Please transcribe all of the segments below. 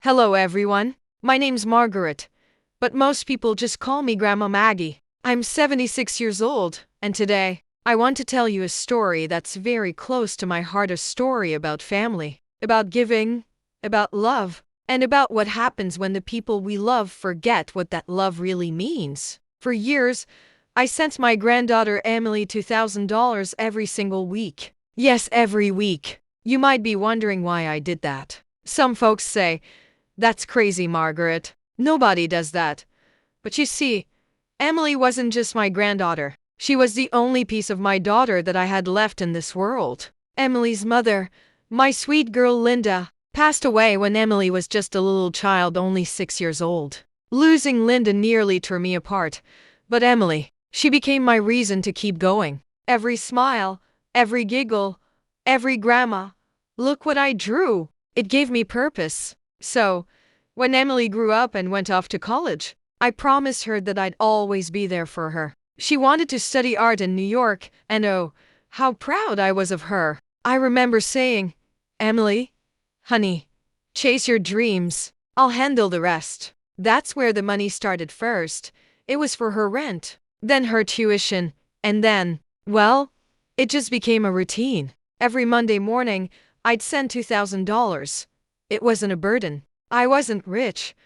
Hello everyone, my name's Margaret, but most people just call me Grandma Maggie. I'm 76 years old, and today, I want to tell you a story that's very close to my heart, a story about family, about giving, about love, and about what happens when the people we love forget what that love really means. For years, I sent my granddaughter Emily $2,000 every single week. Yes, every week. You might be wondering why I did that. Some folks say, "That's crazy, Margaret. Nobody does that." But you see, Emily wasn't just my granddaughter. She was the only piece of my daughter that I had left in this world. Emily's mother, my sweet girl Linda, passed away when Emily was just a little child, only 6 years old. Losing Linda nearly tore me apart. But Emily, she became my reason to keep going. Every smile, every giggle, every grandma, look what I drew. It gave me purpose. So, when Emily grew up and went off to college, I promised her that I'd always be there for her. She wanted to study art in New York, and oh, how proud I was of her. I remember saying, "Emily, honey, chase your dreams. I'll handle the rest." That's where the money started first. It was for her rent, then her tuition, and then, well, it just became a routine. Every Monday morning, I'd send $2,000. It wasn't a burden. I wasn't rich,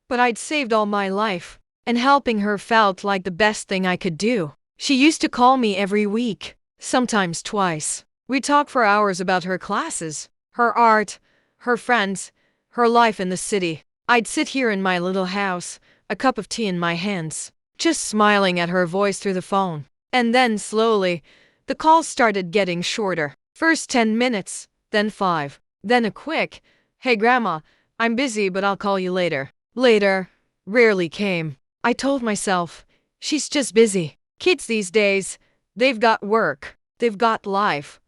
but I'd saved all my life, and helping her felt like the best thing I could do. She used to call me every week, sometimes twice. We'd talk for hours about her classes, her art, her friends, her life in the city. I'd sit here in my little house, a cup of tea in my hands, just smiling at her voice through the phone. And then slowly, the calls started getting shorter. First 10 minutes, then 5, then a quick, "Hey grandma, I'm busy but I'll call you later." Later rarely came. I told myself, she's just busy. Kids these days, they've got work, they've got life,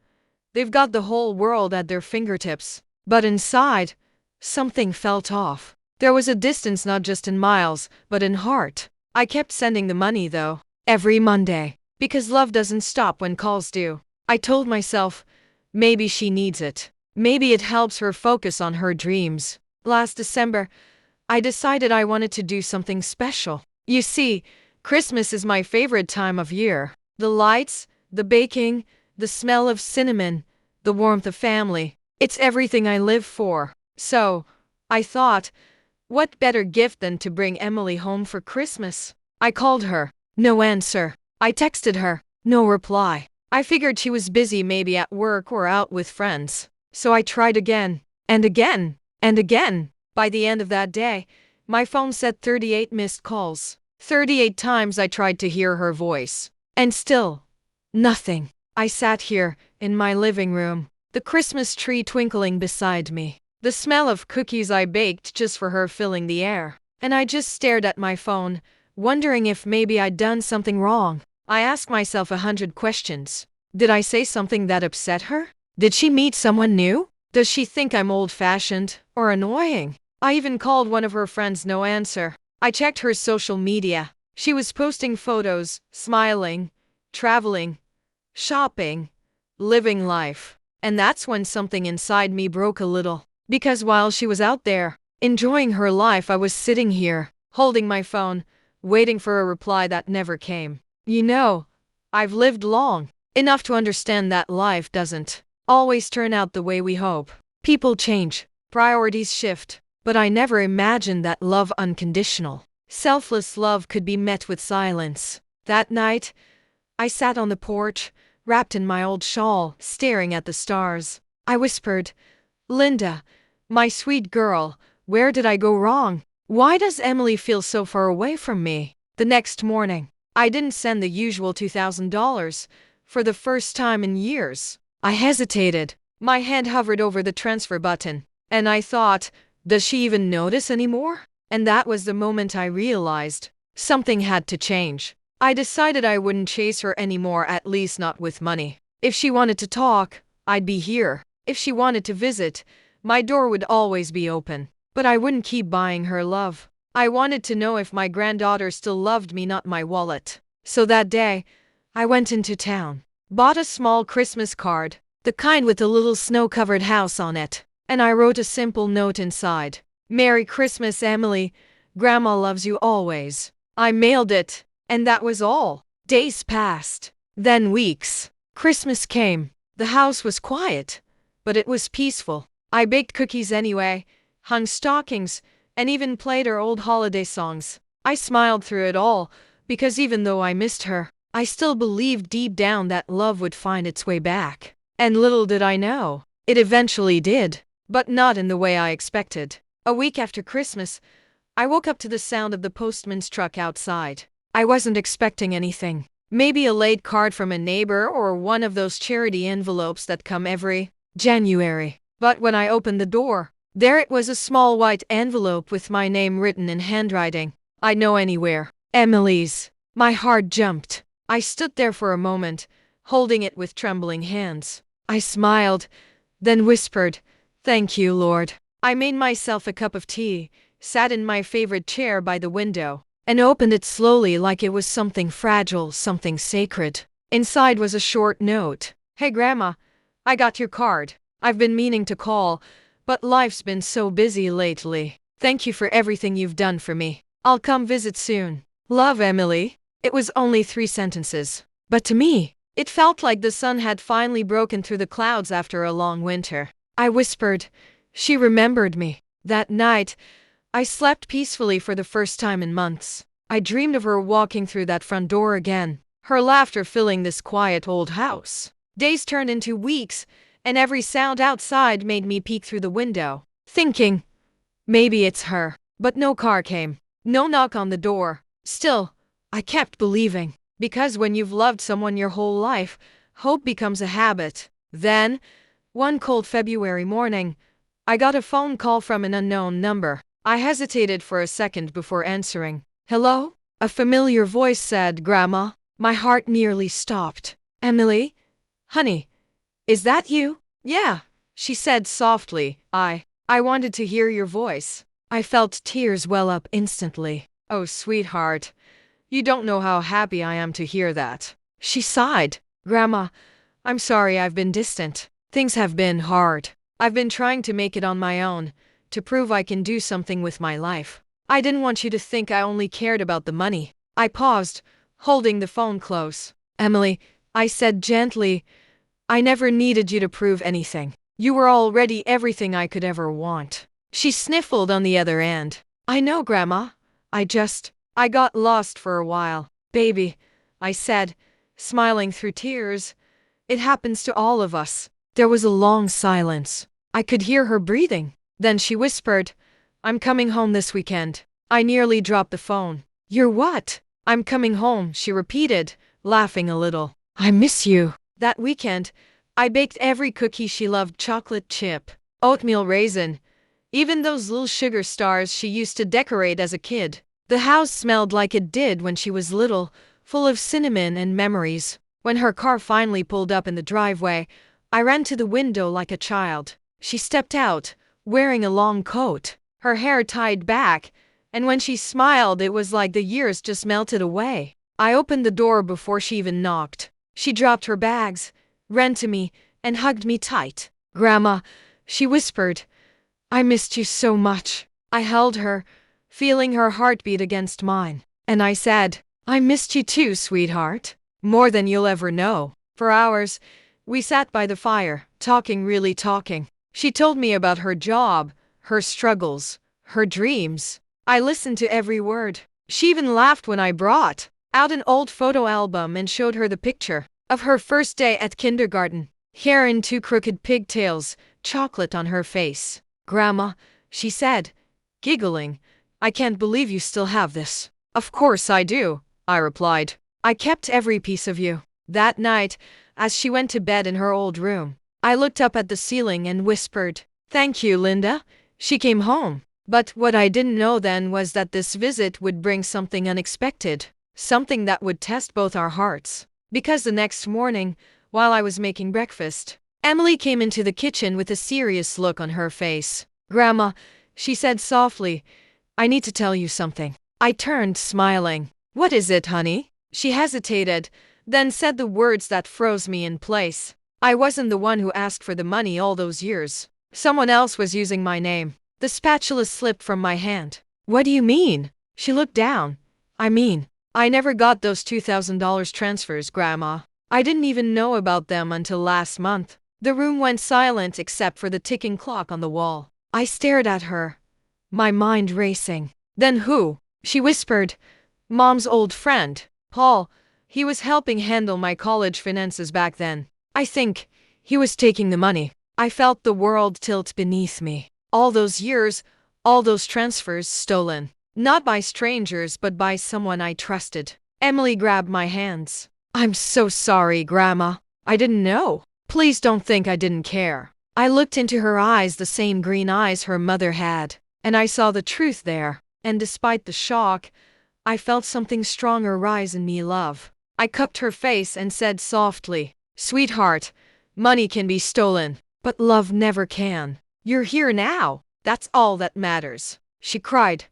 they've got the whole world at their fingertips. But inside, something felt off. There was a distance not just in miles, but in heart. I kept sending the money though, every Monday, because love doesn't stop when calls do. I told myself, maybe she needs it. Maybe it helps her focus on her dreams. Last December, I decided I wanted to do something special. You see, Christmas is my favorite time of year. The lights, the baking, the smell of cinnamon, the warmth of family. It's everything I live for. So, I thought, what better gift than to bring Emily home for Christmas? I called her. No answer. I texted her. No reply. I figured she was busy, maybe at work or out with friends. So I tried again, and again, and again. By the end of that day, my phone said 38 missed calls. 38 times I tried to hear her voice. And still, nothing. I sat here, in my living room, the Christmas tree twinkling beside me, the smell of cookies I baked just for her filling the air. And I just stared at my phone, wondering if maybe I'd done something wrong. I asked myself 100 questions. Did I say something that upset her? Did she meet someone new? Does she think I'm old-fashioned or annoying? I even called one of her friends, no answer. I checked her social media. She was posting photos, smiling, traveling, shopping, living life. And that's when something inside me broke a little. Because while she was out there, enjoying her life, I was sitting here, holding my phone, waiting for a reply that never came. You know, I've lived long enough to understand that life doesn't always turn out the way we hope. People change, priorities shift, but I never imagined that love, unconditional, selfless love, could be met with silence. That night, I sat on the porch, wrapped in my old shawl, staring at the stars. I whispered, "Linda, my sweet girl, where did I go wrong? Why does Emily feel so far away from me?" The next morning, I didn't send the usual $2,000. For the first time in years, I hesitated. My hand hovered over the transfer button, and I thought, does she even notice anymore? And that was the moment I realized something had to change. I decided I wouldn't chase her anymore, at least not with money. If she wanted to talk, I'd be here. If she wanted to visit, my door would always be open. But I wouldn't keep buying her love. I wanted to know if my granddaughter still loved me, not my wallet. So that day, I went into town, bought a small Christmas card, the kind with a little snow-covered house on it, and I wrote a simple note inside. Merry Christmas, Emily. Grandma loves you always. I mailed it, and that was all. Days passed, then weeks. Christmas came. The house was quiet, but it was peaceful. I baked cookies anyway, hung stockings, and even played her old holiday songs. I smiled through it all, because even though I missed her, I still believed deep down that love would find its way back. And little did I know, it eventually did, but not in the way I expected. A week after Christmas, I woke up to the sound of the postman's truck outside. I wasn't expecting anything. Maybe a late card from a neighbor or one of those charity envelopes that come every January. But when I opened the door, there it was, a small white envelope with my name written in handwriting I'd know anywhere. Emily's. My heart jumped. I stood there for a moment, holding it with trembling hands. I smiled, then whispered, "Thank you, Lord." I made myself a cup of tea, sat in my favorite chair by the window, and opened it slowly like it was something fragile, something sacred. Inside was a short note. "Hey Grandma, I got your card. I've been meaning to call, but life's been so busy lately. Thank you for everything you've done for me. I'll come visit soon. Love, Emily." It was only 3 sentences, but to me, it felt like the sun had finally broken through the clouds after a long winter. I whispered, "She remembered me." That night, I slept peacefully for the first time in months. I dreamed of her walking through that front door again, her laughter filling this quiet old house. Days turned into weeks, and every sound outside made me peek through the window, thinking, maybe it's her. But no car came, no knock on the door. Still, I kept believing, because when you've loved someone your whole life, hope becomes a habit. Then, one cold February morning, I got a phone call from an unknown number. I hesitated for a second before answering. "Hello?" A familiar voice said, "Grandma." My heart nearly stopped. "Emily? Honey, is that you?" "Yeah," she said softly. I wanted to hear your voice." I felt tears well up instantly. "Oh, sweetheart. You don't know how happy I am to hear that." She sighed. "Grandma, I'm sorry I've been distant. Things have been hard. I've been trying to make it on my own, to prove I can do something with my life. I didn't want you to think I only cared about the money." I paused, holding the phone close. "Emily," I said gently, "I never needed you to prove anything. You were already everything I could ever want." She sniffled on the other end. "I know, Grandma. I got lost for a while." "Baby," I said, smiling through tears, "it happens to all of us." There was a long silence. I could hear her breathing. Then she whispered, "I'm coming home this weekend." I nearly dropped the phone. "You're what?" "I'm coming home," she repeated, laughing a little. "I miss you." That weekend, I baked every cookie she loved: chocolate chip, oatmeal raisin, even those little sugar stars she used to decorate as a kid. The house smelled like it did when she was little, full of cinnamon and memories. When her car finally pulled up in the driveway, I ran to the window like a child. She stepped out, wearing a long coat, her hair tied back, and when she smiled it was like the years just melted away. I opened the door before she even knocked. She dropped her bags, ran to me, and hugged me tight. "Grandma," she whispered, "I missed you so much." I held her, feeling her heartbeat against mine, and I said, "I missed you too, sweetheart. More than you'll ever know." For hours, we sat by the fire, really talking. She told me about her job, her struggles, her dreams. I listened to every word. She even laughed when I brought out an old photo album and showed her the picture of her first day at kindergarten. Hair in 2 crooked pigtails, chocolate on her face. "Grandma," she said, giggling, "I can't believe you still have this." "Of course I do," I replied. "I kept every piece of you." That night, as she went to bed in her old room, I looked up at the ceiling and whispered, "Thank you, Linda." She came home. But what I didn't know then was that this visit would bring something unexpected, something that would test both our hearts. Because the next morning, while I was making breakfast, Emily came into the kitchen with a serious look on her face. "Grandma," she said softly, "I need to tell you something." I turned, smiling. "What is it, honey?" She hesitated, then said the words that froze me in place. "I wasn't the one who asked for the money all those years. Someone else was using my name." The spatula slipped from my hand. What do you mean? She looked down. I never got those $2,000 transfers, Grandma. I didn't even know about them until last month. The room went silent except for the ticking clock on the wall. I stared at her, my mind racing. Then who? She whispered. Mom's old friend, Paul. He was helping handle my college finances back then. I think he was taking the money. I felt the world tilt beneath me. All those years, all those transfers stolen. Not by strangers, but by someone I trusted. Emily grabbed my hands. I'm so sorry, Grandma. I didn't know. Please don't think I didn't care. I looked into her eyes, the same green eyes her mother had, and I saw the truth there. And despite the shock, I felt something stronger rise in me, love. I cupped her face and said softly, Sweetheart, money can be stolen, but love never can. You're here now. That's all that matters. She cried.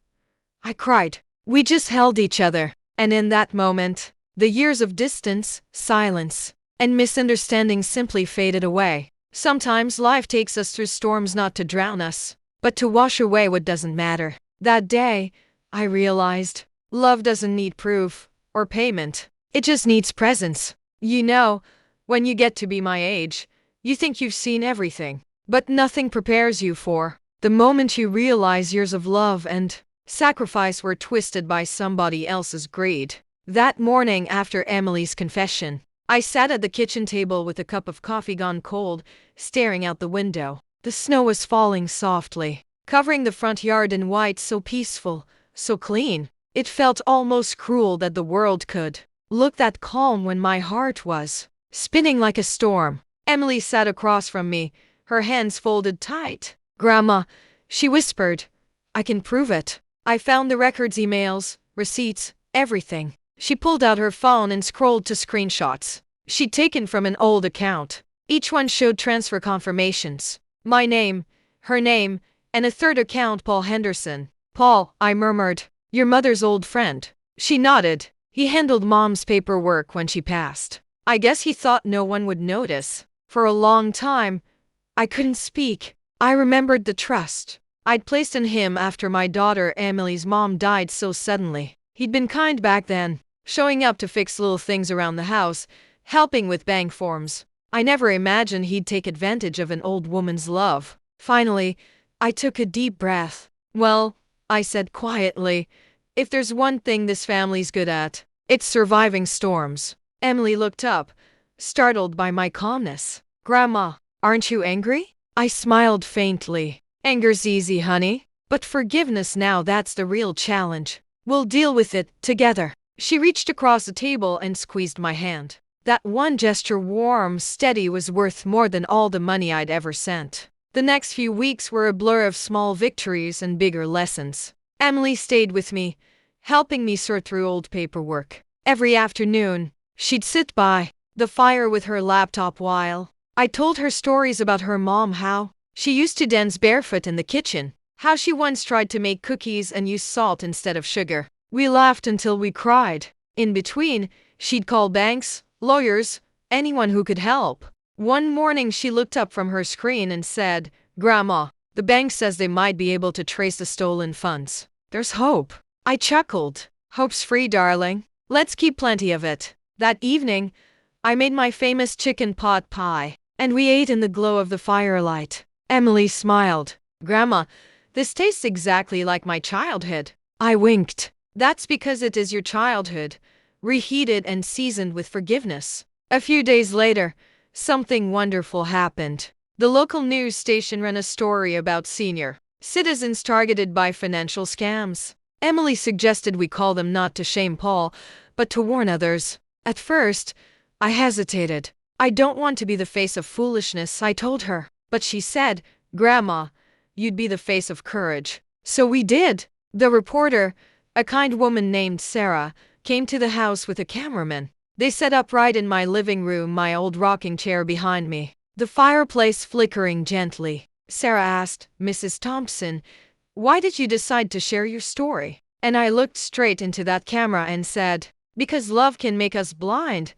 I cried. We just held each other. And in that moment, the years of distance, silence, and misunderstanding simply faded away. Sometimes life takes us through storms not to drown us, but to wash away what doesn't matter. That day, I realized, love doesn't need proof or payment. It just needs presence. You know, when you get to be my age, you think you've seen everything, but nothing prepares you for the moment you realize years of love and sacrifice were twisted by somebody else's greed. That morning after Emily's confession, I sat at the kitchen table with a cup of coffee gone cold, staring out the window. The snow was falling softly, covering the front yard in white, so peaceful, so clean. It felt almost cruel that the world could look that calm when my heart was spinning like a storm. Emily sat across from me, her hands folded tight. Grandma, she whispered, I can prove it. I found the records, emails, receipts, everything. She pulled out her phone and scrolled to screenshots she'd taken from an old account. Each one showed transfer confirmations. My name, her name, and a third account, Paul Henderson. Paul, I murmured. Your mother's old friend. She nodded. He handled Mom's paperwork when she passed. I guess he thought no one would notice. For a long time, I couldn't speak. I remembered the trust I'd placed in him after my daughter Emily's mom died so suddenly. He'd been kind back then, showing up to fix little things around the house, helping with bank forms. I never imagined he'd take advantage of an old woman's love. Finally, I took a deep breath. Well, I said quietly, if there's one thing this family's good at, it's surviving storms. Emily looked up, startled by my calmness. Grandma, aren't you angry? I smiled faintly. Anger's easy, honey. But forgiveness, now that's the real challenge. We'll deal with it together. She reached across the table and squeezed my hand. That one gesture, warm, steady, was worth more than all the money I'd ever sent. The next few weeks were a blur of small victories and bigger lessons. Emily stayed with me, helping me sort through old paperwork. Every afternoon, she'd sit by the fire with her laptop while I told her stories about her mom, how she used to dance barefoot in the kitchen, how she once tried to make cookies and use salt instead of sugar. We laughed until we cried. In between, she'd call banks, lawyers, anyone who could help. One morning she looked up from her screen and said, Grandma, the bank says they might be able to trace the stolen funds. There's hope. I chuckled. Hope's free, darling. Let's keep plenty of it. That evening, I made my famous chicken pot pie, and we ate in the glow of the firelight. Emily smiled. Grandma, this tastes exactly like my childhood. I winked. That's because it is your childhood, reheated and seasoned with forgiveness. A few days later, something wonderful happened. The local news station ran a story about senior citizens targeted by financial scams. Emily suggested we call them not to shame Paul, but to warn others. At first, I hesitated. I don't want to be the face of foolishness, I told her. But she said, Grandma, you'd be the face of courage. So we did. The reporter, a kind woman named Sarah, came to the house with a cameraman. They set up right in my living room, my old rocking chair behind me, the fireplace flickering gently. Sarah asked, Mrs. Thompson, why did you decide to share your story? And I looked straight into that camera and said, because love can make us blind,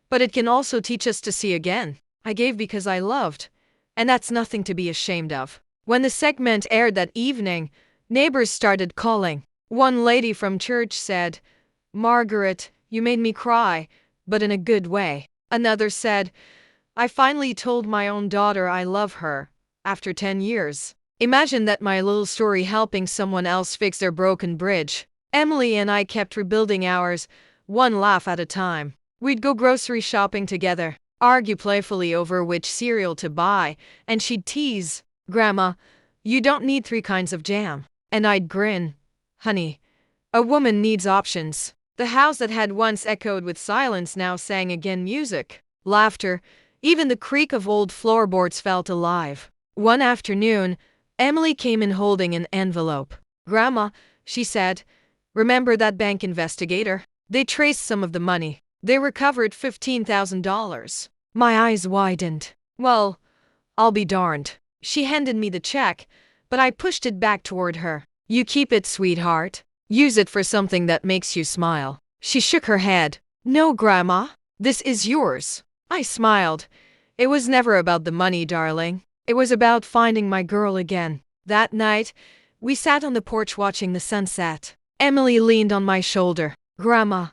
but it can also teach us to see again. I gave because I loved, and that's nothing to be ashamed of. When the segment aired that evening, neighbors started calling. One lady from church said, "Margaret, you made me cry, but in a good way." Another said, "I finally told my own daughter I love her, after 10 years. Imagine that my little story helping someone else fix their broken bridge." Emily and I kept rebuilding ours, one laugh at a time. We'd go grocery shopping together, argue playfully over which cereal to buy, and she'd tease, "Grandma, you don't need 3 kinds of jam." And I'd grin, "Honey, a woman needs options." The house that had once echoed with silence now sang again, music, laughter, even the creak of old floorboards felt alive. One afternoon, Emily came in holding an envelope. "Grandma," she said, "remember that bank investigator? They traced some of the money. They recovered $15,000. My eyes widened. "Well, I'll be darned." She handed me the check, but I pushed it back toward her. "You keep it, sweetheart. Use it for something that makes you smile." She shook her head. "No, Grandma. This is yours." I smiled. It was never about the money, darling. It was about finding my girl again. That night, we sat on the porch watching the sunset. Emily leaned on my shoulder. "Grandma,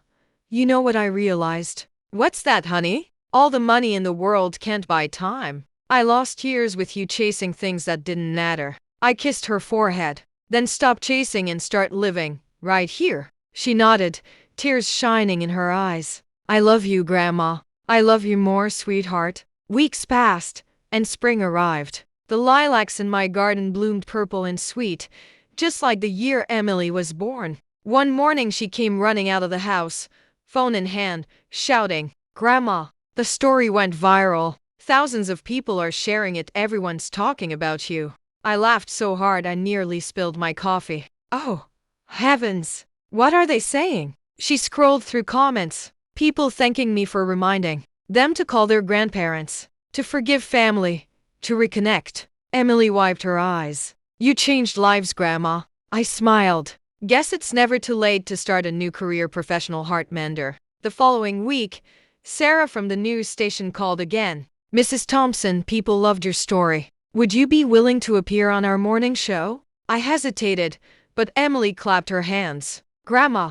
you know what I realized?" "What's that, honey?" "All the money in the world can't buy time. I lost years with you chasing things that didn't matter." I kissed her forehead. "Then stop chasing and start living, right here." She nodded, tears shining in her eyes. "I love you, Grandma. I love you more, sweetheart." Weeks passed, and spring arrived. The lilacs in my garden bloomed purple and sweet, just like the year Emily was born. One morning she came running out of the house, phone in hand, shouting, "Grandma, the story went viral. Thousands of people are sharing it. Everyone's talking about you." I laughed so hard I nearly spilled my coffee. "Oh, heavens, what are they saying?" She scrolled through comments, people thanking me for reminding them to call their grandparents, to forgive family, to reconnect. Emily wiped her eyes. "You changed lives, Grandma." I smiled. Guess it's never too late to start a new career, professional heart mender. The following week, Sarah from the news station called again. "Mrs. Thompson, people loved your story. Would you be willing to appear on our morning show?" I hesitated, but Emily clapped her hands. "Grandma,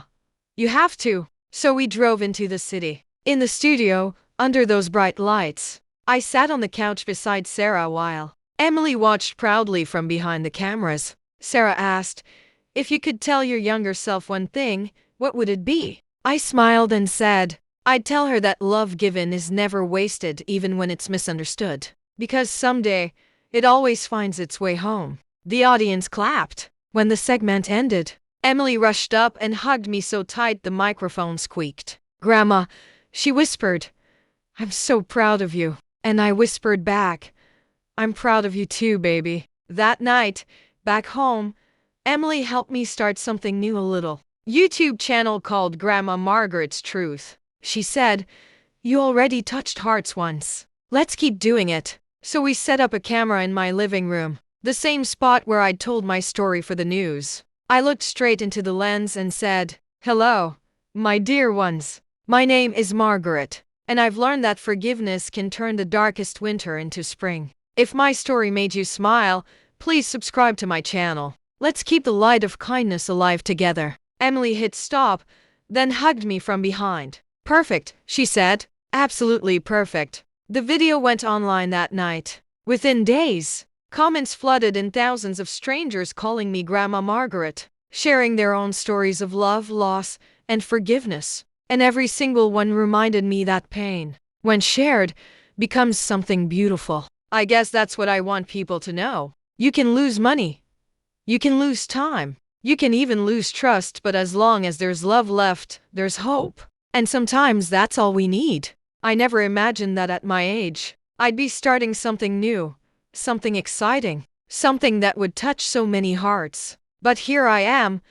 you have to." So we drove into the city. In the studio, under those bright lights, I sat on the couch beside Sarah while Emily watched proudly from behind the cameras. Sarah asked, "If you could tell your younger self one thing, what would it be?" I smiled and said, "I'd tell her that love given is never wasted, even when it's misunderstood. Because someday, it always finds its way home." The audience clapped. When the segment ended, Emily rushed up and hugged me so tight the microphone squeaked. "Grandma," she whispered, "I'm so proud of you." And I whispered back, "I'm proud of you too, baby." That night, back home, Emily helped me start something new, a little YouTube channel called Grandma Margaret's Truth. She said, "You already touched hearts once. Let's keep doing it." So we set up a camera in my living room, the same spot where I'd told my story for the news. I looked straight into the lens and said, "Hello, my dear ones. My name is Margaret, and I've learned that forgiveness can turn the darkest winter into spring. If my story made you smile, please subscribe to my channel. Let's keep the light of kindness alive together." Emily hit stop, then hugged me from behind. "Perfect," she said. "Absolutely perfect." The video went online that night. Within days, comments flooded in, thousands of strangers calling me Grandma Margaret, sharing their own stories of love, loss, and forgiveness. And every single one reminded me that pain, when shared, becomes something beautiful. I guess that's what I want people to know. You can lose money. You can lose time. You can even lose trust, but as long as there's love left, there's hope. And sometimes that's all we need. I never imagined that at my age, I'd be starting something new, something exciting, something that would touch so many hearts. But here I am,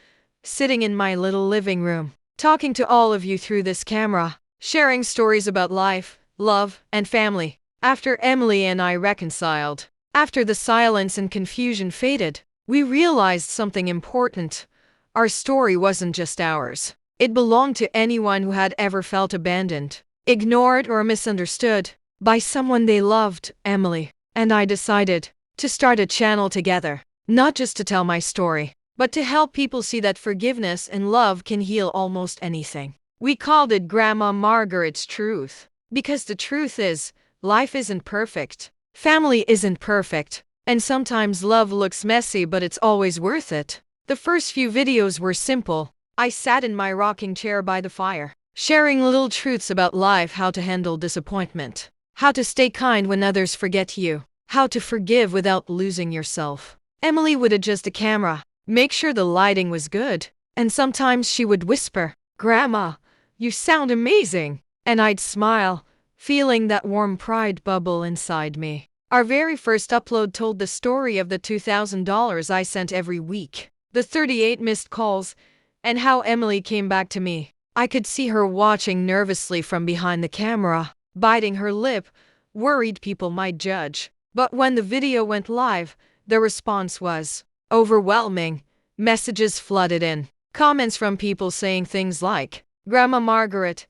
sitting in my little living room, talking to all of you through this camera, sharing stories about life, love, and family. After Emily and I reconciled, after the silence and confusion faded, we realized something important. Our story wasn't just ours. It belonged to anyone who had ever felt abandoned, ignored, or misunderstood by someone they loved. Emily and I decided to start a channel together, not just to tell my story, but to help people see that forgiveness and love can heal almost anything. We called it Grandma Margaret's Truth, because the truth is, life isn't perfect, family isn't perfect, and sometimes love looks messy, but it's always worth it. The first few videos were simple. I sat in my rocking chair by the fire, sharing little truths about life, how to handle disappointment, how to stay kind when others forget you, how to forgive without losing yourself. Emily would adjust the camera, make sure the lighting was good, and sometimes she would whisper, "Grandma, you sound amazing." And I'd smile, feeling that warm pride bubble inside me. Our very first upload told the story of the $2,000 I sent every week, the 38 missed calls, and how Emily came back to me. I could see her watching nervously from behind the camera, biting her lip, worried people might judge. But when the video went live, the response was overwhelming. Messages flooded in, comments from people saying things like, "Grandma Margaret,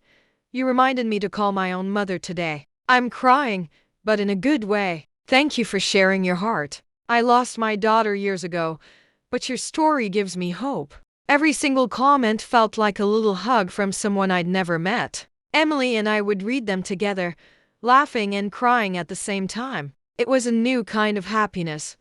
you reminded me to call my own mother today. I'm crying, but in a good way. Thank you for sharing your heart. I lost my daughter years ago, but your story gives me hope." Every single comment felt like a little hug from someone I'd never met. Emily and I would read them together, laughing and crying at the same time. It was a new kind of happiness,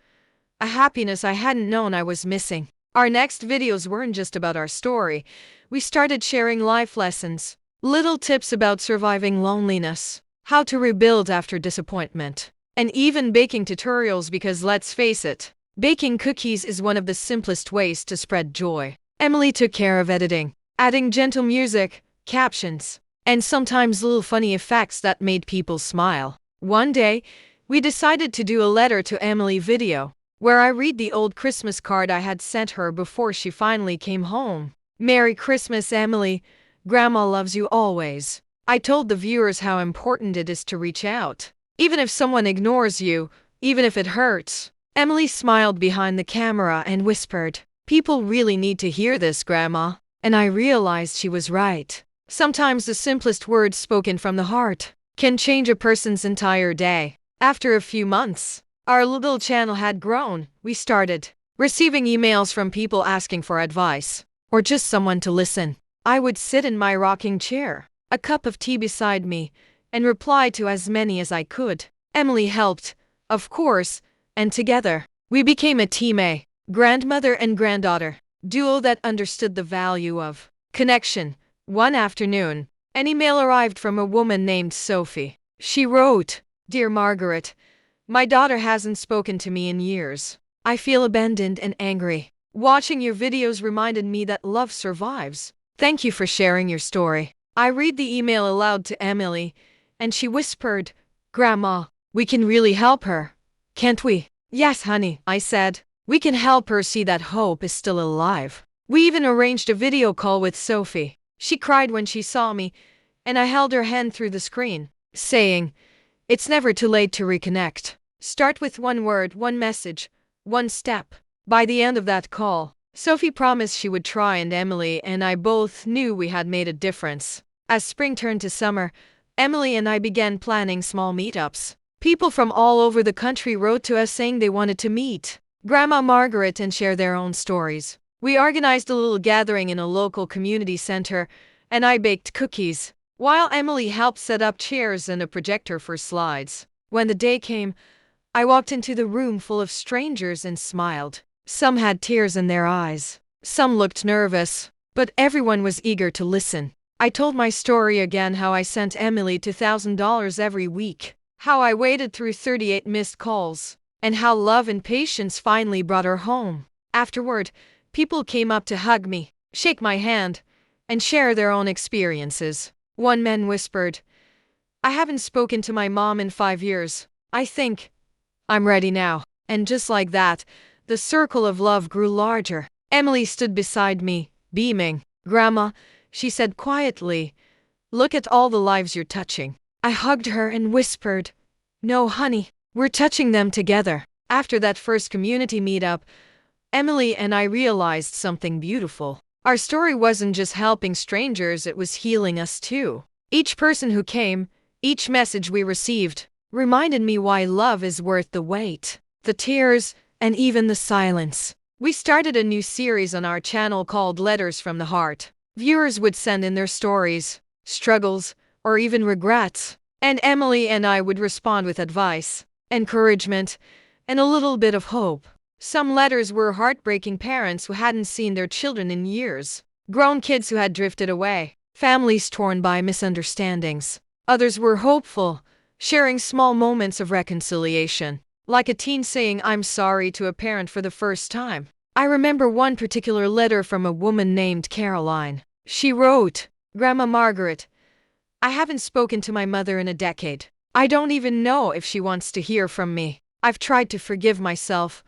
a happiness I hadn't known I was missing. Our next videos weren't just about our story. We started sharing life lessons, little tips about surviving loneliness, how to rebuild after disappointment, and even baking tutorials, because let's face it, baking cookies is one of the simplest ways to spread joy. Emily took care of editing, adding gentle music, captions, and sometimes little funny effects that made people smile. One day, we decided to do a letter to Emily video, where I read the old Christmas card I had sent her before she finally came home. "Merry Christmas, Emily. Grandma loves you always." I told the viewers how important it is to reach out, even if someone ignores you, even if it hurts. Emily smiled behind the camera and whispered, "People really need to hear this, Grandma." And I realized she was right. Sometimes the simplest words spoken from the heart can change a person's entire day. After a few months, our little channel had grown. We started receiving emails from people asking for advice, or just someone to listen. I would sit in my rocking chair, a cup of tea beside me, and reply to as many as I could. Emily helped, of course, and together, we became a team, a grandmother and granddaughter duo that understood the value of connection. One afternoon, an email arrived from a woman named Sophie. She wrote, "Dear Margaret, my daughter hasn't spoken to me in years. I feel abandoned and angry. Watching your videos reminded me that love survives. Thank you for sharing your story." I read the email aloud to Emily, and she whispered, "Grandma, we can really help her, can't we?" "Yes, honey," I said. "We can help her see that hope is still alive." We even arranged a video call with Sophie. She cried when she saw me, and I held her hand through the screen, saying, "It's never too late to reconnect. Start with one word, one message, one step." By the end of that call, Sophie promised she would try, and Emily and I both knew we had made a difference. As spring turned to summer, Emily and I began planning small meetups. People from all over the country wrote to us saying they wanted to meet Grandma Margaret and share their own stories. We organized a little gathering in a local community center, and I baked cookies, while Emily helped set up chairs and a projector for slides. When the day came, I walked into the room full of strangers and smiled. Some had tears in their eyes. Some looked nervous, but everyone was eager to listen. I told my story again, how I sent Emily $2,000 every week, how I waited through 38 missed calls, and how love and patience finally brought her home. Afterward, people came up to hug me, shake my hand, and share their own experiences. One man whispered, "I haven't spoken to my mom in 5 years. I think I'm ready now." And just like that, the circle of love grew larger. Emily stood beside me, beaming. "Grandma," she said quietly, "look at all the lives you're touching." I hugged her and whispered, "No, honey, we're touching them together." After that first community meetup, Emily and I realized something beautiful. Our story wasn't just helping strangers, it was healing us too. Each person who came, each message we received, reminded me why love is worth the wait. the tears, and even the silence. We started a new series on our channel called Letters from the Heart. Viewers would send in their stories, struggles, or even regrets, and Emily and I would respond with advice, encouragement, and a little bit of hope. Some letters were heartbreaking parents who hadn't seen their children in years, grown kids who had drifted away, families torn by misunderstandings. Others were hopeful, sharing small moments of reconciliation, like a teen saying "I'm sorry" to a parent for the first time. I remember one particular letter from a woman named Caroline. She wrote, "Grandma Margaret, I haven't spoken to my mother in a decade. I don't even know if she wants to hear from me. I've tried to forgive myself,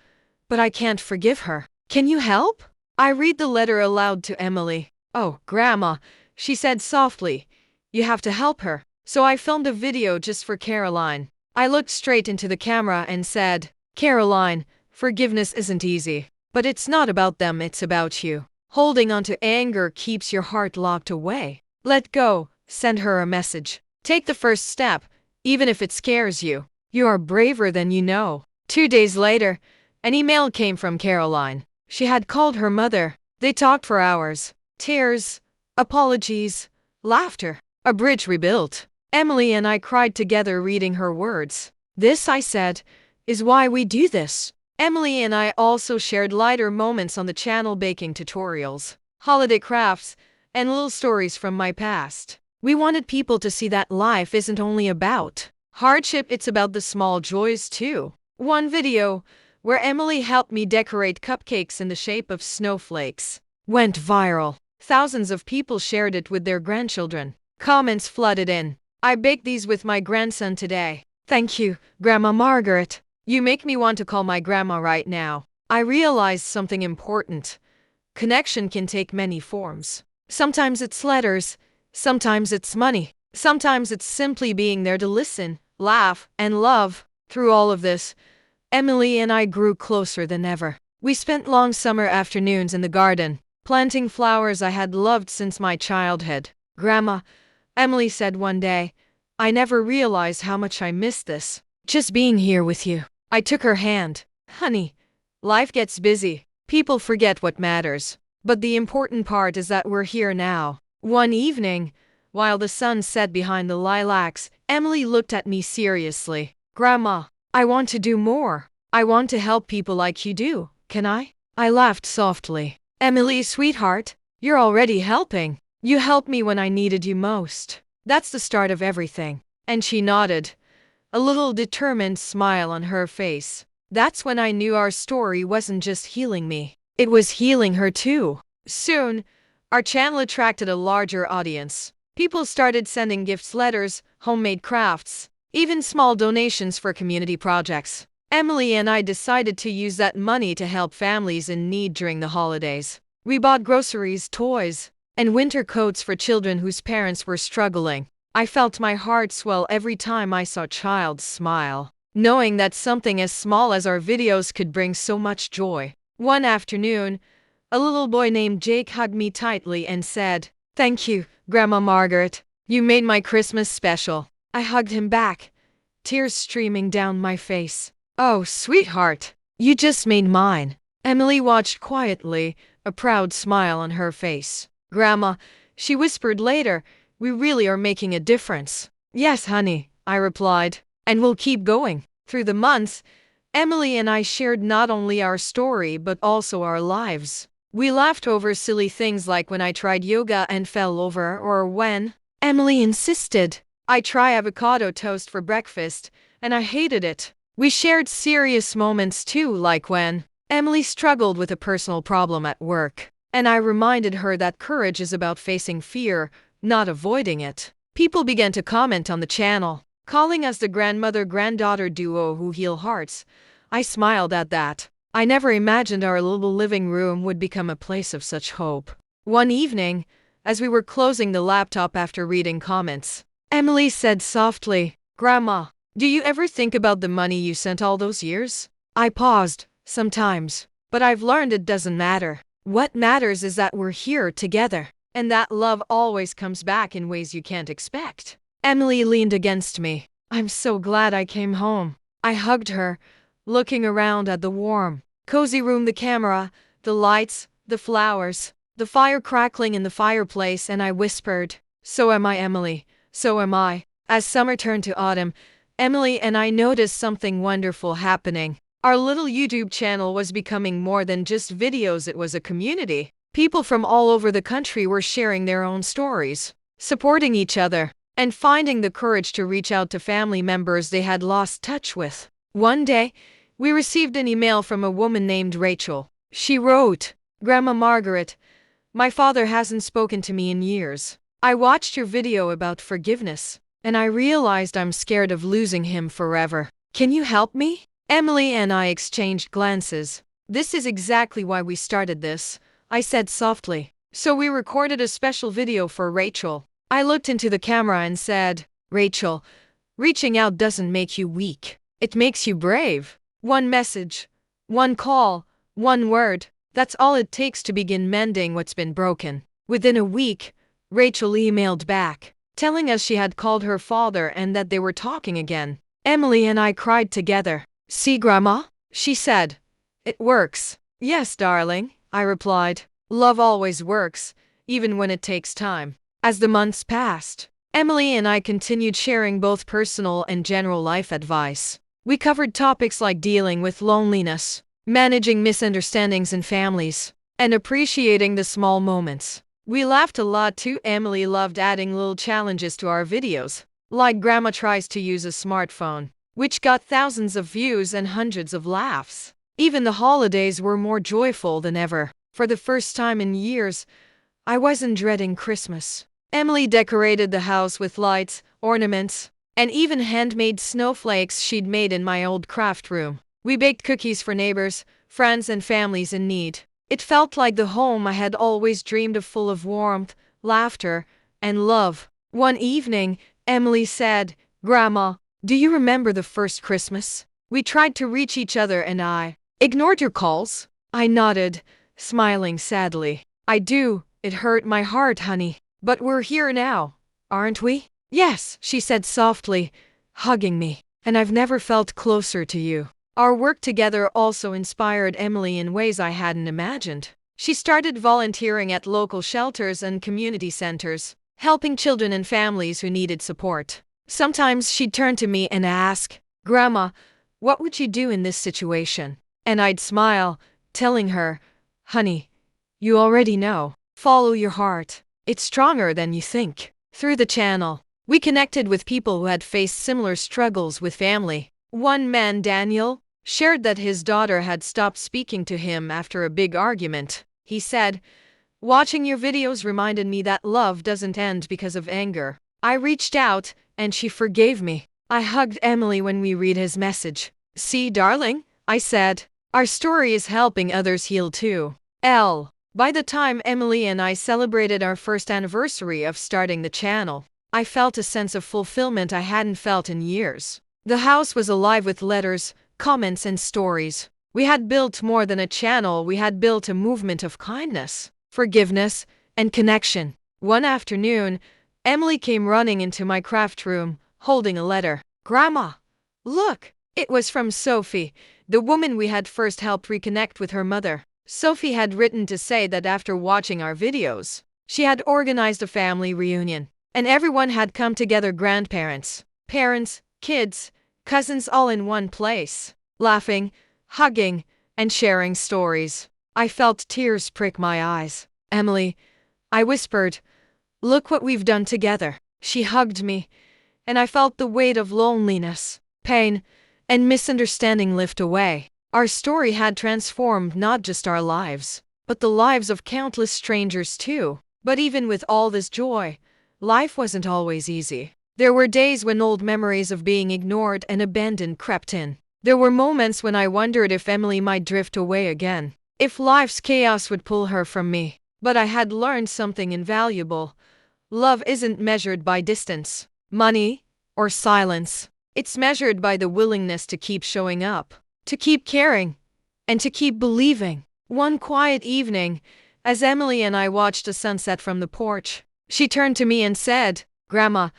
but I can't forgive her. Can you help?" I read the letter aloud to Emily. "Oh, Grandma," she said softly, "you have to help her." So I filmed a video just for Caroline. I looked straight into the camera and said, "Caroline, forgiveness isn't easy. But it's not about them, it's about you. Holding on to anger keeps your heart locked away. Let go." Send her a message. Take the first step, even if it scares you. You are braver than you know. 2 days later, an email came from Caroline. She had called her mother. They talked for hours. Tears, apologies, laughter. A bridge rebuilt. Emily and I cried together reading her words. "This," I said, "is why we do this." Emily and I also shared lighter moments on the channel, baking tutorials, holiday crafts, and little stories from my past. We wanted people to see that life isn't only about hardship, it's about the small joys too. One video, where Emily helped me decorate cupcakes in the shape of snowflakes, went viral. Thousands of people shared it with their grandchildren. Comments flooded in. "I baked these with my grandson today. Thank you, Grandma Margaret. You make me want to call my grandma right now." I realized something important. Connection can take many forms. Sometimes it's letters, sometimes it's money, sometimes it's simply being there to listen, laugh, and love. Through all of this, Emily and I grew closer than ever. We spent long summer afternoons in the garden, planting flowers I had loved since my childhood. "Grandma," Emily said one day, "I never realized how much I missed this. Just being here with you." I took her hand. "Honey, life gets busy. People forget what matters. But the important part is that we're here now." One evening, while the sun set behind the lilacs, Emily looked at me seriously. "Grandma, I want to do more. I want to help people like you do. Can I?" I laughed softly. "Emily, sweetheart, you're already helping. You helped me when I needed you most. That's the start of everything." And she nodded, a little determined smile on her face. That's when I knew our story wasn't just healing me, it was healing her too. Soon, our channel attracted a larger audience. People started sending gifts, letters, homemade crafts, even small donations for community projects. Emily and I decided to use that money to help families in need during the holidays. We bought groceries, toys, and winter coats for children whose parents were struggling. I felt my heart swell every time I saw a child smile, knowing that something as small as our videos could bring so much joy. One afternoon, a little boy named Jake hugged me tightly and said, "Thank you, Grandma Margaret. You made my Christmas special." I hugged him back, tears streaming down my face. "Oh, sweetheart, you just made mine." Emily watched quietly, a proud smile on her face. "Grandma," she whispered later, "we really are making a difference." "Yes, honey," I replied, "and we'll keep going." Through the months, Emily and I shared not only our story but also our lives. We laughed over silly things like when I tried yoga and fell over, or when Emily insisted I try avocado toast for breakfast and I hated it. We shared serious moments too, like when Emily struggled with a personal problem at work, and I reminded her that courage is about facing fear, not avoiding it. People began to comment on the channel, calling us the grandmother-granddaughter duo who heal hearts. I smiled at that. I never imagined our little living room would become a place of such hope. One evening, as we were closing the laptop after reading comments, Emily said softly, "Grandma, do you ever think about the money you sent all those years?" I paused. "Sometimes. But I've learned it doesn't matter. What matters is that we're here together, and that love always comes back in ways you can't expect." Emily leaned against me. "I'm so glad I came home." I hugged her, looking around at the warm, cozy room, the camera, the lights, the flowers, the fire crackling in the fireplace, and I whispered, "So am I, Emily, so am I." As summer turned to autumn, Emily and I noticed something wonderful happening. Our little YouTube channel was becoming more than just videos, it was a community. People from all over the country were sharing their own stories, supporting each other, and finding the courage to reach out to family members they had lost touch with. One day, we received an email from a woman named Rachel. She wrote, "Grandma Margaret, my father hasn't spoken to me in years. I watched your video about forgiveness, and I realized I'm scared of losing him forever. Can you help me?" Emily and I exchanged glances. "This is exactly why we started this," I said softly. "So we recorded a special video for Rachel." I looked into the camera and said, "Rachel, reaching out doesn't make you weak. It makes you brave. One message, one call, one word. That's all it takes to begin mending what's been broken." Within a week, Rachel emailed back, telling us she had called her father and that they were talking again. Emily and I cried together. "See, Grandma?" she said. "It works." "Yes, darling," I replied. "Love always works, even when it takes time." As the months passed, Emily and I continued sharing both personal and general life advice. We covered topics like dealing with loneliness, managing misunderstandings in families, and appreciating the small moments. We laughed a lot too. Emily loved adding little challenges to our videos, like Grandma tries to use a smartphone, which got thousands of views and hundreds of laughs. Even the holidays were more joyful than ever. For the first time in years, I wasn't dreading Christmas. Emily decorated the house with lights, ornaments, and even handmade snowflakes she'd made in my old craft room. We baked cookies for neighbors, friends, and families in need. It felt like the home I had always dreamed of, full of warmth, laughter, and love. One evening, Emily said, "Grandma, do you remember the first Christmas? We tried to reach each other and I ignored your calls." I nodded, smiling sadly. "I do. It hurt my heart, honey. But we're here now, aren't we?" "Yes," she said softly, hugging me. "And I've never felt closer to you." Our work together also inspired Emily in ways I hadn't imagined. She started volunteering at local shelters and community centers, helping children and families who needed support. Sometimes she'd turn to me and ask, "Grandma, what would you do in this situation?" And I'd smile, telling her, "Honey, you already know. Follow your heart. It's stronger than you think." Through the channel, we connected with people who had faced similar struggles with family. One man, Daniel, shared that his daughter had stopped speaking to him after a big argument. He said, "Watching your videos reminded me that love doesn't end because of anger." I reached out, and she forgave me. I hugged Emily when we read his message. "See, darling," I said, "our story is helping others heal too." By the time Emily and I celebrated our first anniversary of starting the channel, I felt a sense of fulfillment I hadn't felt in years. The house was alive with letters, comments, and stories. We had built more than a channel, we had built a movement of kindness, forgiveness, and connection. One afternoon, Emily came running into my craft room, holding a letter. "Grandma, look!" It was from Sophie, the woman we had first helped reconnect with her mother. Sophie had written to say that after watching our videos, she had organized a family reunion, and everyone had come together, grandparents, parents, kids, cousins, all in one place, laughing, hugging, and sharing stories. I felt tears prick my eyes. "Emily," I whispered, "look what we've done together." She hugged me, and I felt the weight of loneliness, pain, and misunderstanding lift away. Our story had transformed not just our lives, but the lives of countless strangers too. But even with all this joy, life wasn't always easy. There were days when old memories of being ignored and abandoned crept in. There were moments when I wondered if Emily might drift away again, if life's chaos would pull her from me. But I had learned something invaluable. Love isn't measured by distance, money, or silence. It's measured by the willingness to keep showing up, to keep caring, and to keep believing. One quiet evening, as Emily and I watched the sunset from the porch, she turned to me and said, "Grandma,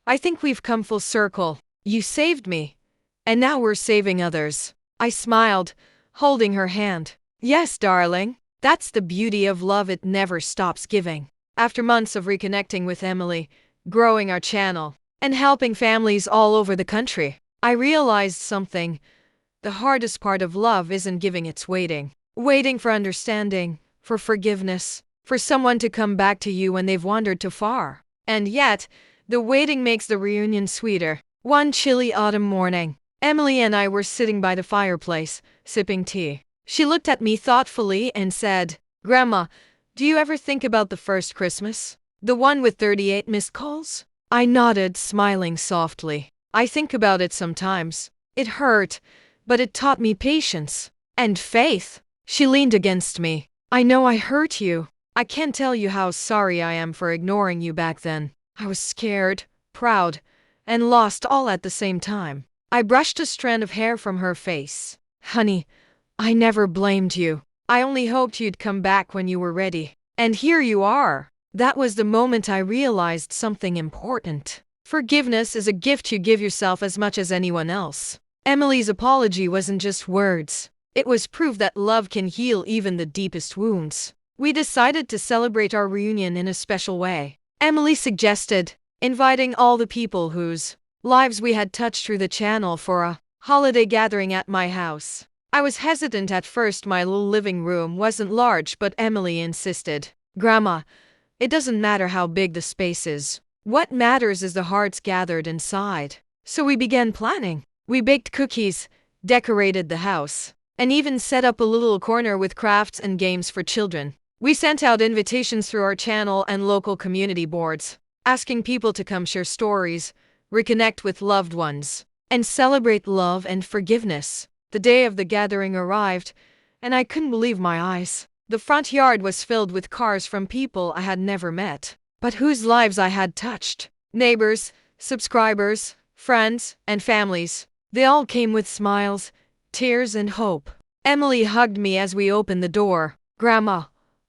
I think we've come full circle. You saved me, and now we're saving others." I smiled, holding her hand. Yes, darling. That's the beauty of love, it never stops giving. After months of reconnecting with Emily, growing our channel, and helping families all over the country, I realized something. The hardest part of love isn't giving, it's waiting. Waiting for understanding, for forgiveness, for someone to come back to you when they've wandered too far. And yet, the waiting makes the reunion sweeter. One chilly autumn morning, Emily and I were sitting by the fireplace, sipping tea. She looked at me thoughtfully and said, "Grandma, do you ever think about the first Christmas? The one with 38 missed calls?" I nodded, smiling softly. "I think about it sometimes. It hurt, but it taught me patience and faith." She leaned against me. "I know I hurt you. I can't tell you how sorry I am for ignoring you back then. I was scared, proud, and lost all at the same time." I brushed a strand of hair from her face. "Honey, I never blamed you. I only hoped you'd come back when you were ready. And here you are." That was the moment I realized something important. Forgiveness is a gift you give yourself as much as anyone else. Emily's apology wasn't just words. It was proof that love can heal even the deepest wounds. We decided to celebrate our reunion in a special way. Emily suggested inviting all the people whose lives we had touched through the channel for a holiday gathering at my house. I was hesitant at first. My little living room wasn't large, but Emily insisted. "Grandma, it doesn't matter how big the space is. What matters is the hearts gathered inside." So we began planning. We baked cookies, decorated the house, and even set up a little corner with crafts and games for children. We sent out invitations through our channel and local community boards, asking people to come share stories, reconnect with loved ones, and celebrate love and forgiveness. The day of the gathering arrived, and I couldn't believe my eyes. The front yard was filled with cars from people I had never met, but whose lives I had touched. Neighbors, subscribers, friends, and families. They all came with smiles, tears, and hope. Emily hugged me as we opened the door. "Grandma,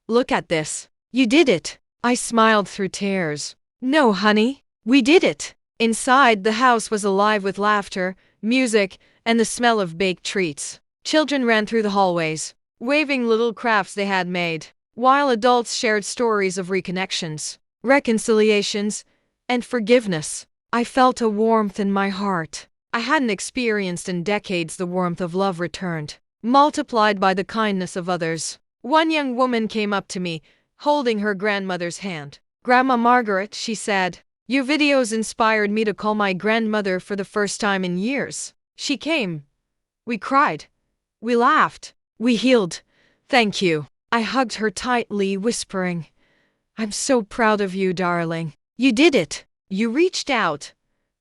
look at this. You did it." I smiled through tears. "No, honey, we did it." Inside, the house was alive with laughter, music, and the smell of baked treats. Children ran through the hallways, waving little crafts they had made, while adults shared stories of reconnections, reconciliations, and forgiveness. I felt a warmth in my heart I hadn't experienced in decades. The warmth of love returned, multiplied by the kindness of others. One young woman came up to me, holding her grandmother's hand. "Grandma Margaret," she said, "your videos inspired me to call my grandmother for the first time in years. She came. We cried. We laughed. We healed. Thank you." I hugged her tightly, whispering, "I'm so proud of you, darling. You did it. You reached out,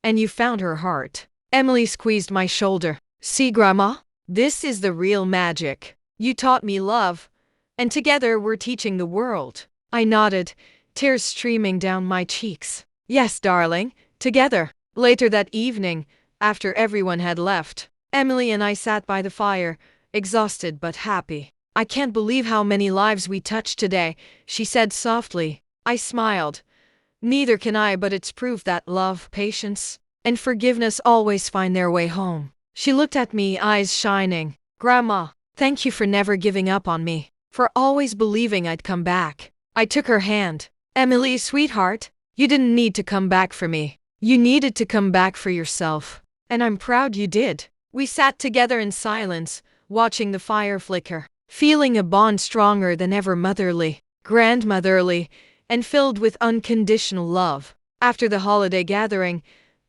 and you found her heart." Emily squeezed my shoulder. "See, Grandma? This is the real magic. You taught me love, and together we're teaching the world." I nodded, tears streaming down my cheeks. "Yes, darling, together." Later that evening, after everyone had left, Emily and I sat by the fire, exhausted but happy. "I can't believe how many lives we touched today," she said softly. I smiled. "Neither can I, but it's proof that love, patience, and forgiveness always find their way home." She looked at me, eyes shining. "Grandma, thank you for never giving up on me, for always believing I'd come back." I took her hand. "Emily, sweetheart, you didn't need to come back for me. You needed to come back for yourself. And I'm proud you did." We sat together in silence, watching the fire flicker, feeling a bond stronger than ever, motherly, grandmotherly, and filled with unconditional love. After the holiday gathering,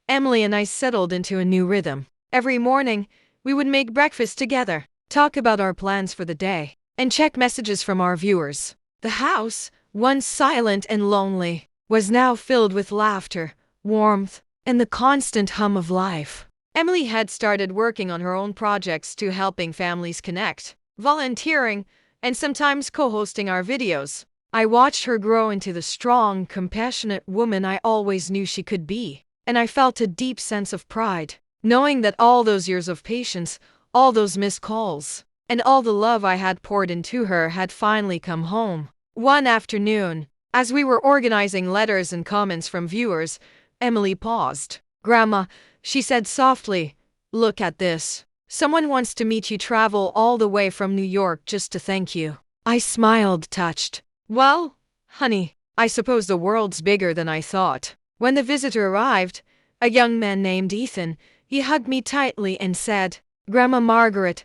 Emily and I settled into a new rhythm. Every morning, we would make breakfast together, talk about our plans for the day, and check messages from our viewers. The house, once silent and lonely, was now filled with laughter, warmth, and the constant hum of life. Emily had started working on her own projects to helping families connect, volunteering, and sometimes co-hosting our videos. I watched her grow into the strong, compassionate woman I always knew she could be. And I felt a deep sense of pride, knowing that all those years of patience, all those missed calls, and all the love I had poured into her had finally come home. One afternoon, as we were organizing letters and comments from viewers, Emily paused. "Grandma," she said softly, "look at this." Someone wants to meet you, travel all the way from New York just to thank you. I smiled, touched. Well, honey, I suppose the world's bigger than I thought. When the visitor arrived, a young man named Ethan, he hugged me tightly and said, Grandma Margaret,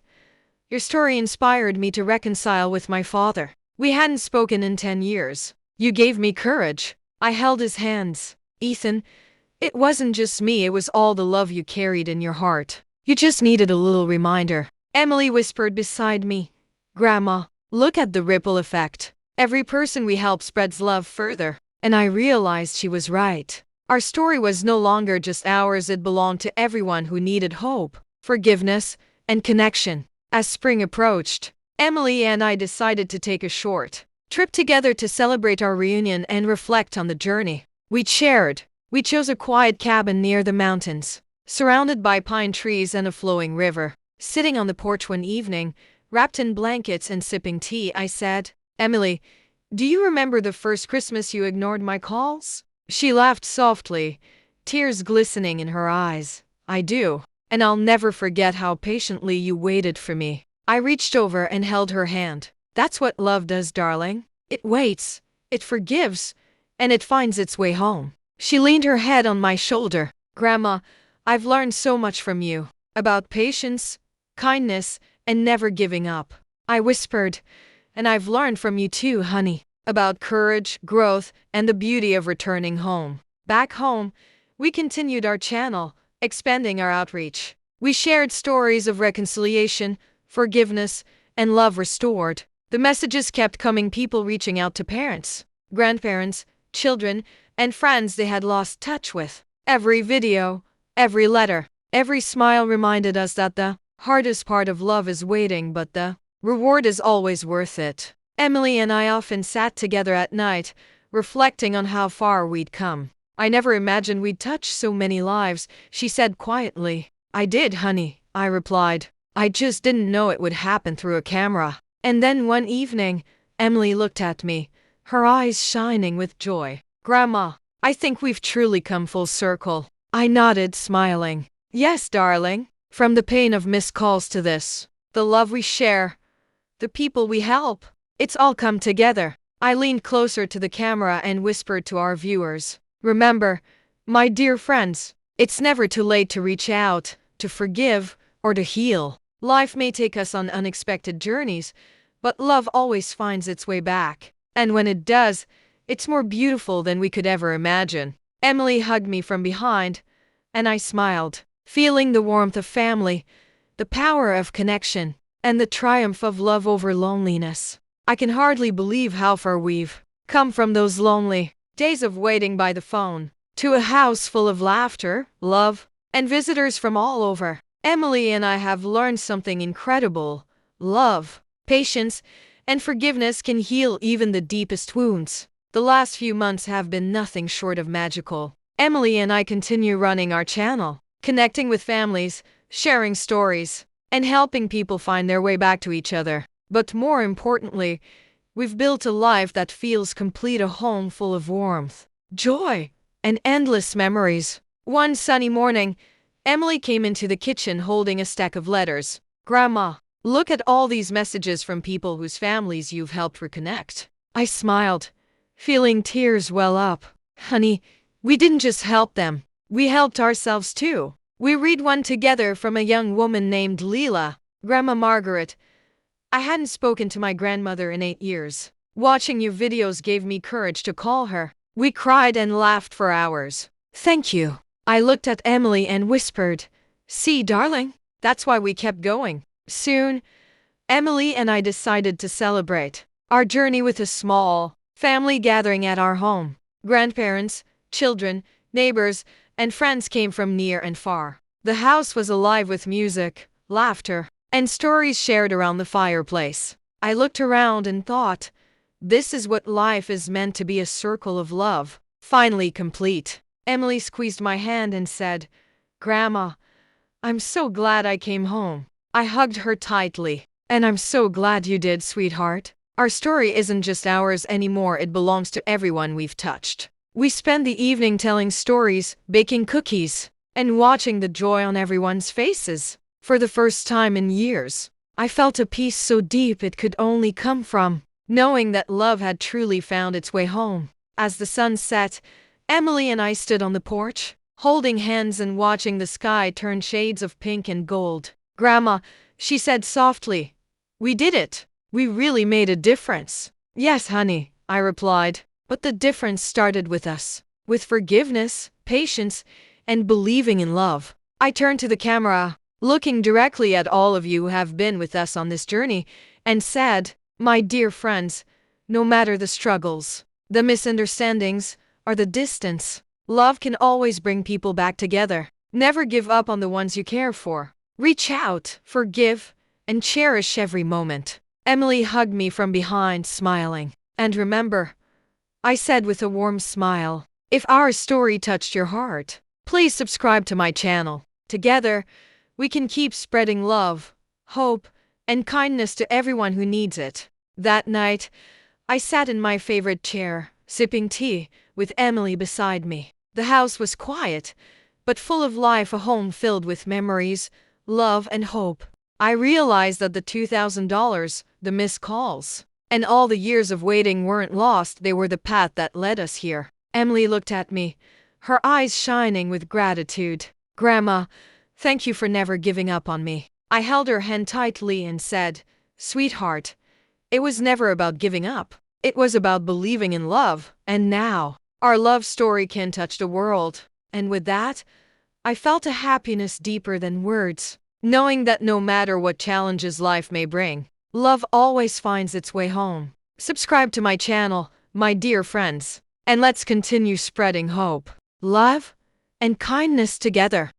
your story inspired me to reconcile with my father. We hadn't spoken in 10 years. You gave me courage. I held his hands. Ethan, it wasn't just me, it was all the love you carried in your heart. You just needed a little reminder. Emily whispered beside me. Grandma, look at the ripple effect. Every person we help spreads love further. And I realized she was right. Our story was no longer just ours, it belonged to everyone who needed hope, forgiveness, and connection. As spring approached, Emily and I decided to take a short trip together to celebrate our reunion and reflect on the journey we shared. We chose a quiet cabin near the mountains, surrounded by pine trees and a flowing river. Sitting on the porch one evening, wrapped in blankets and sipping tea, I said, Emily, do you remember the first Christmas you ignored my calls? She laughed softly, tears glistening in her eyes. I do, and I'll never forget how patiently you waited for me. I reached over and held her hand. That's what love does, darling. It waits, it forgives, and it finds its way home. She leaned her head on my shoulder. Grandma, I've learned so much from you. About patience, kindness, and never giving up. I whispered, and I've learned from you too, honey. About courage, growth, and the beauty of returning home. Back home, we continued our channel, expanding our outreach. We shared stories of reconciliation, forgiveness, and love restored. The messages kept coming, people reaching out to parents, grandparents, children, and friends they had lost touch with. Every video, every letter, every smile reminded us that the hardest part of love is waiting, but the reward is always worth it. Emily and I often sat together at night, reflecting on how far we'd come. I never imagined we'd touch so many lives, she said quietly. I did, honey, I replied. I just didn't know it would happen through a camera. And then one evening, Emily looked at me, her eyes shining with joy. Grandma, I think we've truly come full circle. I nodded, smiling. Yes, darling. From the pain of missed calls to this, the love we share, the people we help, it's all come together. I leaned closer to the camera and whispered to our viewers. Remember, my dear friends, it's never too late to reach out, to forgive, or to heal. Life may take us on unexpected journeys, but love always finds its way back. And when it does, it's more beautiful than we could ever imagine. Emily hugged me from behind, and I smiled, feeling the warmth of family, the power of connection, and the triumph of love over loneliness. I can hardly believe how far we've come from those lonely days of waiting by the phone, to a house full of laughter, love, and visitors from all over. Emily and I have learned something incredible. Love, patience, and forgiveness can heal even the deepest wounds. The last few months have been nothing short of magical. Emily and I continue running our channel, connecting with families, sharing stories, and helping people find their way back to each other. But more importantly, we've built a life that feels complete, a home full of warmth, joy, and endless memories. One sunny morning, Emily came into the kitchen holding a stack of letters. Grandma, look at all these messages from people whose families you've helped reconnect. I smiled, feeling tears well up. Honey, we didn't just help them, we helped ourselves too. We read one together from a young woman named Leela. Grandma Margaret, I hadn't spoken to my grandmother in 8 years. Watching your videos gave me courage to call her. We cried and laughed for hours. Thank you. I looked at Emily and whispered, see, darling, that's why we kept going. Soon, Emily and I decided to celebrate our journey with a small family gathering at our home. Grandparents, children, neighbors, and friends came from near and far. The house was alive with music, laughter, and stories shared around the fireplace. I looked around and thought, this is what life is meant to be, a circle of love, finally complete. Emily squeezed my hand and said, Grandma, I'm so glad I came home. I hugged her tightly. And I'm so glad you did, sweetheart. Our story isn't just ours anymore, it belongs to everyone we've touched. We spent the evening telling stories, baking cookies, and watching the joy on everyone's faces. For the first time in years, I felt a peace so deep it could only come from knowing that love had truly found its way home. As the sun set, Emily and I stood on the porch, holding hands and watching the sky turn shades of pink and gold. "Grandma," she said softly, "we did it. We really made a difference." "Yes, honey," I replied, "but the difference started with us, with forgiveness, patience, and believing in love." I turned to the camera, looking directly at all of you who have been with us on this journey, and said, "My dear friends, no matter the struggles, the misunderstandings, or the distance, love can always bring people back together. Never give up on the ones you care for. Reach out, forgive, and cherish every moment." Emily hugged me from behind, smiling. "And remember," I said with a warm smile, "if our story touched your heart, please subscribe to my channel. Together, we can keep spreading love, hope, and kindness to everyone who needs it." That night, I sat in my favorite chair, sipping tea, with Emily beside me. The house was quiet, but full of life, a home filled with memories, love, and hope. I realized that the $2,000, the missed calls, and all the years of waiting weren't lost. They were the path that led us here. Emily looked at me, her eyes shining with gratitude. "Grandma, thank you for never giving up on me." I held her hand tightly and said, "Sweetheart, it was never about giving up. It was about believing in love. And now, our love story can touch the world." And with that, I felt a happiness deeper than words, knowing that no matter what challenges life may bring, love always finds its way home. Subscribe to my channel, my dear friends, and let's continue spreading hope, love, and kindness together.